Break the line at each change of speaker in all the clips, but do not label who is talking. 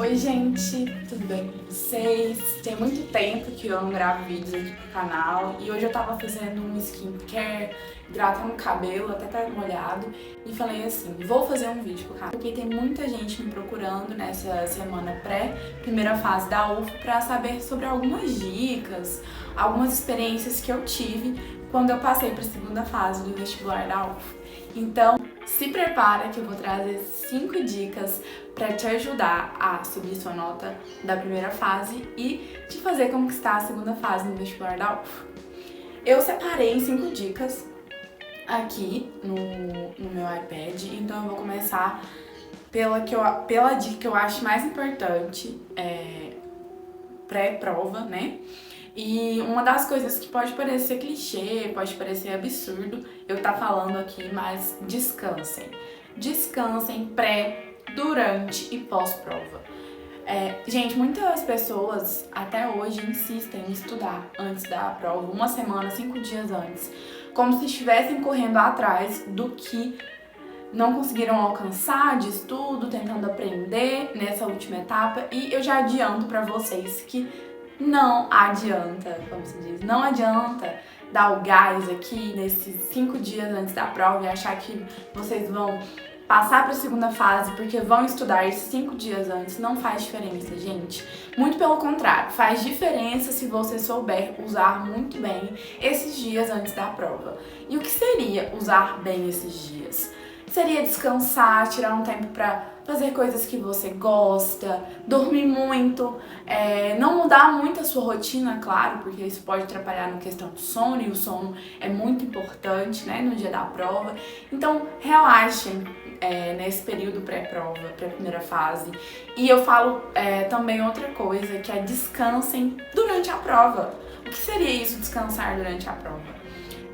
Oi gente, tudo bem com vocês? Tem muito tempo que eu não gravo vídeos aqui pro canal e hoje eu tava fazendo um skincare, hidratando o cabelo, até tá molhado, e falei assim, vou fazer um vídeo pro canal, porque tem muita gente me procurando nessa semana pré-primeira fase da UF pra saber sobre algumas dicas, algumas experiências que eu tive quando eu passei pra segunda fase do vestibular da UF. Então, se prepara que eu vou trazer 5 dicas para te ajudar a subir sua nota da primeira fase e te fazer conquistar a segunda fase no vestibular da UF. Eu separei 5 dicas aqui no meu iPad, então eu vou começar pela dica que eu acho mais importante, pré-prova, né? E uma das coisas que pode parecer clichê, pode parecer absurdo eu estar falando aqui, mas descansem. Descansem pré, durante e pós-prova. Gente, muitas pessoas até hoje insistem em estudar antes da prova, uma semana, 5 dias antes, como se estivessem correndo atrás do que não conseguiram alcançar de estudo, tentando aprender nessa última etapa. E eu já adianto pra vocês que não adianta, como se diz, não adianta dar o gás aqui nesses 5 dias antes da prova e achar que vocês vão passar para a segunda fase porque vão estudar esses 5 dias antes. Não faz diferença, gente. Muito pelo contrário, faz diferença se você souber usar muito bem esses dias antes da prova. E o que seria usar bem esses dias? Seria descansar, tirar um tempo para fazer coisas que você gosta, dormir muito, não mudar muito a sua rotina, claro, porque isso pode atrapalhar na questão do sono, e o sono é muito importante, né, no dia da prova. Então, relaxem nesse período pré-prova, pré-primeira fase. E eu falo também outra coisa, que é descansem durante a prova. O que seria isso, descansar durante a prova?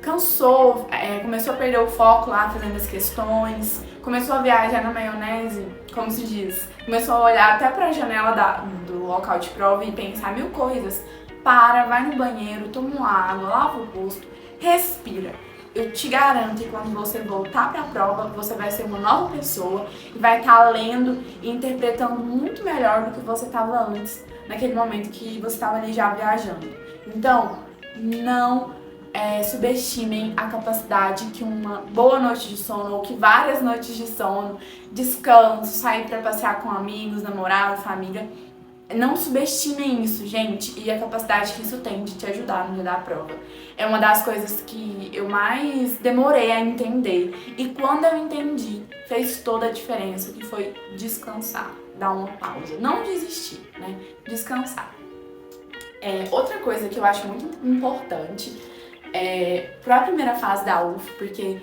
Cansou, começou a perder o foco lá fazendo as questões, começou a viajar na maionese, como se diz, começou a olhar até pra janela do local de prova e pensar mil coisas. Para, vai no banheiro, toma uma água, lava o rosto, respira. Eu te garanto que quando você voltar pra prova, você vai ser uma nova pessoa e vai estar lendo e interpretando muito melhor do que você estava antes, naquele momento que você estava ali já viajando. Então, não subestimem a capacidade que uma boa noite de sono ou que várias noites de sono, descanso, sair para passear com amigos, namorado, família, não subestimem isso, gente, e a capacidade que isso tem de te ajudar no dia da prova. É uma das coisas que eu mais demorei a entender, e quando eu entendi, fez toda a diferença, que foi descansar, dar uma pausa, não desistir, né? Descansar. Outra coisa que eu acho muito importante para a primeira fase da UF, porque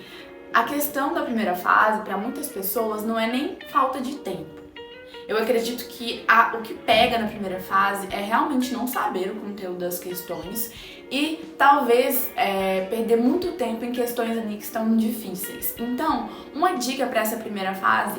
a questão da primeira fase, para muitas pessoas, não é nem falta de tempo. Eu acredito que o que pega na primeira fase é realmente não saber o conteúdo das questões e talvez perder muito tempo em questões ali que estão difíceis. Então, uma dica para essa primeira fase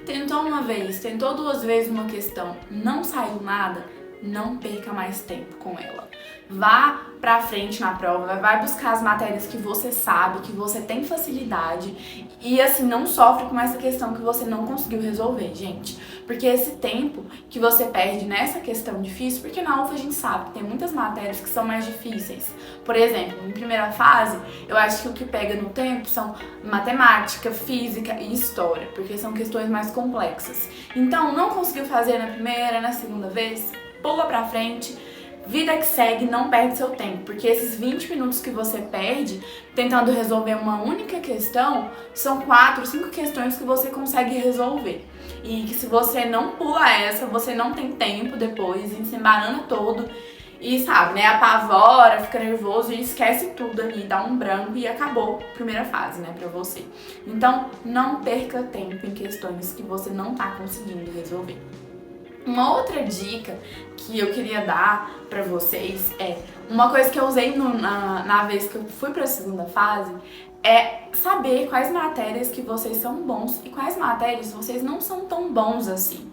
tentou uma vez, tentou 2 vezes uma questão, não saiu nada, não perca mais tempo com ela. Vá pra frente na prova, vai buscar as matérias que você sabe, que você tem facilidade e assim, não sofre com essa questão que você não conseguiu resolver, gente. Porque esse tempo que você perde nessa questão difícil, porque na UF a gente sabe que tem muitas matérias que são mais difíceis. Por exemplo, em primeira fase, eu acho que o que pega no tempo são matemática, física e história, porque são questões mais complexas. Então, não conseguiu fazer na primeira, na segunda vez, pula pra frente, vida que segue, não perde seu tempo, porque esses 20 minutos que você perde tentando resolver uma única questão, são 4, 5 questões que você consegue resolver. E que se você não pula essa, você não tem tempo depois, se embarana todo e sabe, né, apavora, fica nervoso e esquece tudo ali, dá um branco e acabou a primeira fase, né, pra você. Então, não perca tempo em questões que você não tá conseguindo resolver. Uma outra dica que eu queria dar pra vocês uma coisa que eu usei na vez que eu fui pra segunda fase, é saber quais matérias que vocês são bons e quais matérias vocês não são tão bons assim.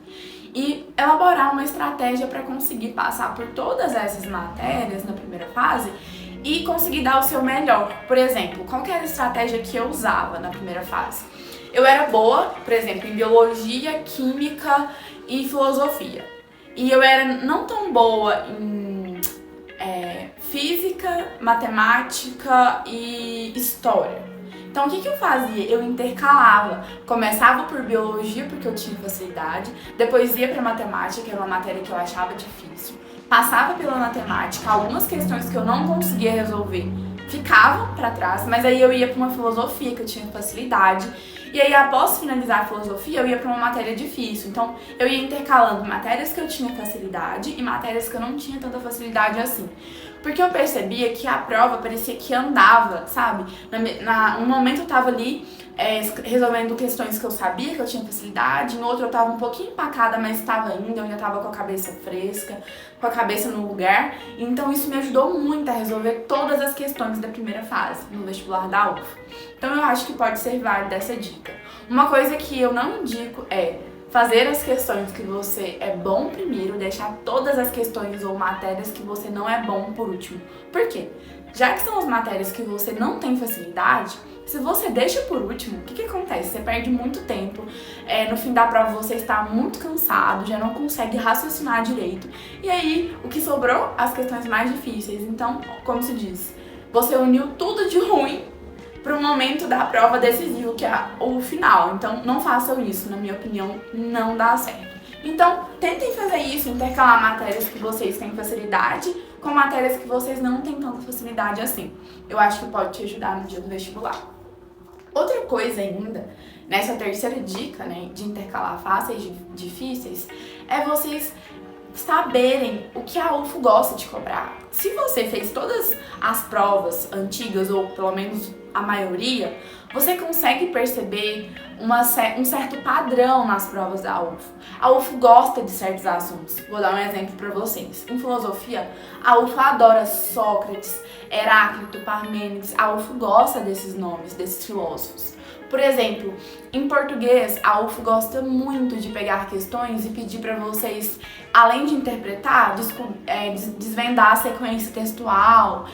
E elaborar uma estratégia para conseguir passar por todas essas matérias na primeira fase e conseguir dar o seu melhor. Por exemplo, qual que era a estratégia que eu usava na primeira fase? Eu era boa, por exemplo, em biologia, química e filosofia. E eu era não tão boa em física, matemática e história. Então o que eu fazia? Eu intercalava. Começava por biologia, porque eu tinha facilidade, depois ia para matemática, que era uma matéria que eu achava difícil. Passava pela matemática, algumas questões que eu não conseguia resolver ficavam para trás, mas aí eu ia para uma filosofia que eu tinha facilidade. E aí, após finalizar a filosofia, eu ia para uma matéria difícil. Então, eu ia intercalando matérias que eu tinha facilidade e matérias que eu não tinha tanta facilidade assim. Porque eu percebia que a prova parecia que andava, sabe? Um momento eu tava ali resolvendo questões que eu sabia que eu tinha facilidade, no outro eu tava um pouquinho empacada, mas estava indo, eu ainda tava com a cabeça fresca, com a cabeça no lugar. Então isso me ajudou muito a resolver todas as questões da primeira fase, no vestibular da UF. Então eu acho que pode ser válida essa dica. Uma coisa que eu não indico é fazer as questões que você é bom primeiro, deixar todas as questões ou matérias que você não é bom por último. Por quê? Já que são as matérias que você não tem facilidade, se você deixa por último, o que acontece? Você perde muito tempo, no fim da prova você está muito cansado, já não consegue raciocinar direito. E aí, o que sobrou? As questões mais difíceis. Então, como se diz, você uniu tudo de ruim para o momento da prova decisiva, que é o final. Então, não façam isso, na minha opinião, não dá certo. Então, tentem fazer isso, intercalar matérias que vocês têm facilidade com matérias que vocês não têm tanta facilidade assim. Eu acho que pode te ajudar no dia do vestibular. Outra coisa ainda, nessa terceira dica, né, de intercalar fáceis e difíceis, é vocês saberem o que a UFO gosta de cobrar. Se você fez todas as provas antigas, ou pelo menos a maioria, você consegue perceber um certo padrão nas provas da UFO. A UFO gosta de certos assuntos. Vou dar um exemplo para vocês. Em filosofia, a UFO adora Sócrates, Heráclito, Parmênides. A UFO gosta desses nomes, desses filósofos. Por exemplo, em português, a UFO gosta muito de pegar questões e pedir para vocês, além de interpretar, desvendar a sequência textual.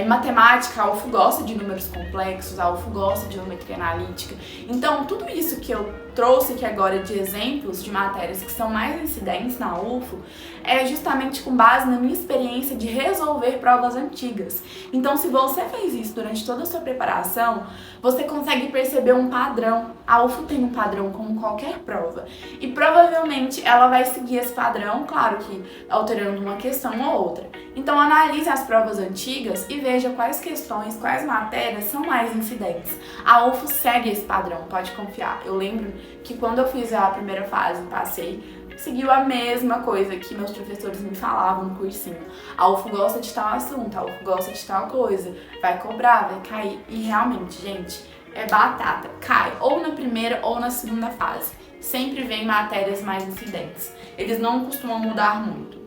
Matemática, a UFO gosta de números complexos, a UFO gosta de geometria analítica. Então, tudo isso que eu trouxe aqui agora de exemplos de matérias que são mais incidentes na UFO é justamente com base na minha experiência de resolver provas antigas. Então, se você fez isso durante toda a sua preparação, você consegue perceber um padrão. A UFO tem um padrão como qualquer prova. E provavelmente ela vai seguir esse padrão, claro que alterando uma questão ou outra. Então analise as provas antigas e veja quais questões, quais matérias são mais incidentes. A UFO segue esse padrão, pode confiar. Eu lembro que quando eu fiz a primeira fase, passei, seguiu a mesma coisa que meus professores me falavam no cursinho. A UFO gosta de tal assunto, a UFO gosta de tal coisa, vai cobrar, vai cair. E realmente, gente, é batata, cai ou na primeira ou na segunda fase. Sempre vem matérias mais incidentes. Eles não costumam mudar muito.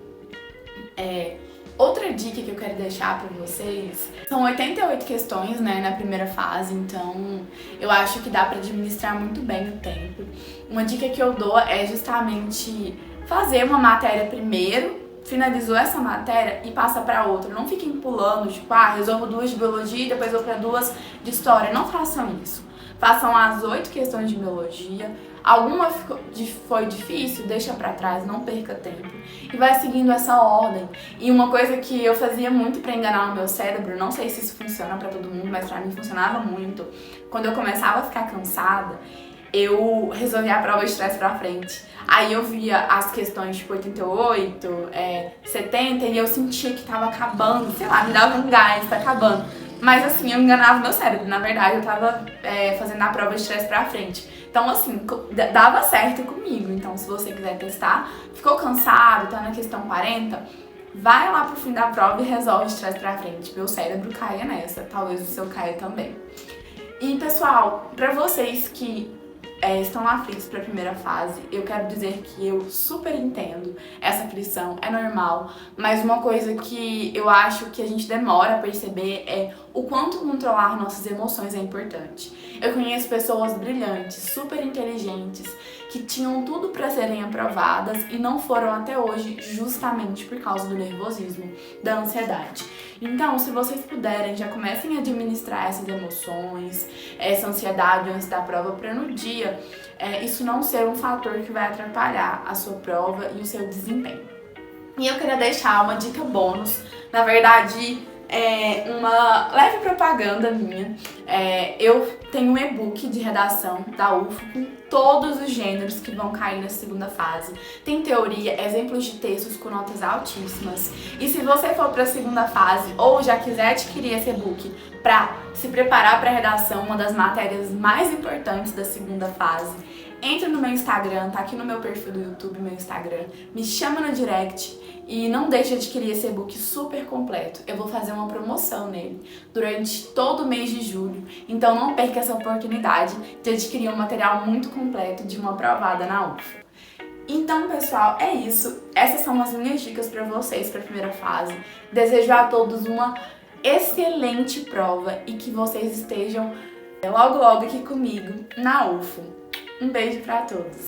Outra dica que eu quero deixar pra vocês, são 88 questões, né, na primeira fase, então eu acho que dá pra administrar muito bem o tempo. Uma dica que eu dou é justamente fazer uma matéria primeiro, finalizou essa matéria e passa pra outra. Não fiquem pulando, tipo, resolvo 2 de biologia e depois vou pra 2 de história. Não façam isso. Façam as 8 questões de biologia. Alguma foi difícil, deixa pra trás, não perca tempo. E vai seguindo essa ordem. E uma coisa que eu fazia muito pra enganar o meu cérebro, não sei se isso funciona pra todo mundo, mas pra mim funcionava muito. Quando eu começava a ficar cansada, eu resolvia a prova de trás pra frente. Aí eu via as questões tipo 88, 70 e eu sentia que tava acabando, sei lá, me dava um gás, tá acabando. Mas assim, eu enganava o meu cérebro, na verdade eu tava fazendo a prova de trás pra frente. Então assim, dava certo comigo. Então se você quiser testar, ficou cansado, tá na questão 40, vai lá pro fim da prova e resolve de trás pra frente. Meu cérebro caia nessa, talvez o seu caia também. E pessoal, pra vocês que estão aflitos para a primeira fase, eu quero dizer que eu super entendo essa aflição, é normal, mas uma coisa que eu acho que a gente demora a perceber é o quanto controlar nossas emoções é importante. Eu conheço pessoas brilhantes, super inteligentes, que tinham tudo para serem aprovadas e não foram até hoje justamente por causa do nervosismo, da ansiedade. Então, se vocês puderem, já comecem a administrar essas emoções, essa ansiedade antes da prova, para no dia isso não ser um fator que vai atrapalhar a sua prova e o seu desempenho. E eu queria deixar uma dica bônus, na verdade, uma leve propaganda minha. Eu tenho um e-book de redação da UFO com todos os gêneros que vão cair na segunda fase. Tem teoria, exemplos de textos com notas altíssimas. E se você for para a segunda fase ou já quiser adquirir esse e-book para se preparar para a redação, uma das matérias mais importantes da segunda fase, entra no meu Instagram, tá aqui no meu perfil do YouTube, meu Instagram, me chama no direct e não deixe de adquirir esse e-book super completo. Eu vou fazer uma promoção nele durante todo o mês de julho, então não perca essa oportunidade de adquirir um material muito completo de uma aprovada na UFO. Então, pessoal, é isso. Essas são as minhas dicas para vocês para a primeira fase. Desejo a todos uma excelente prova e que vocês estejam logo aqui comigo na UFO. Um beijo pra todos!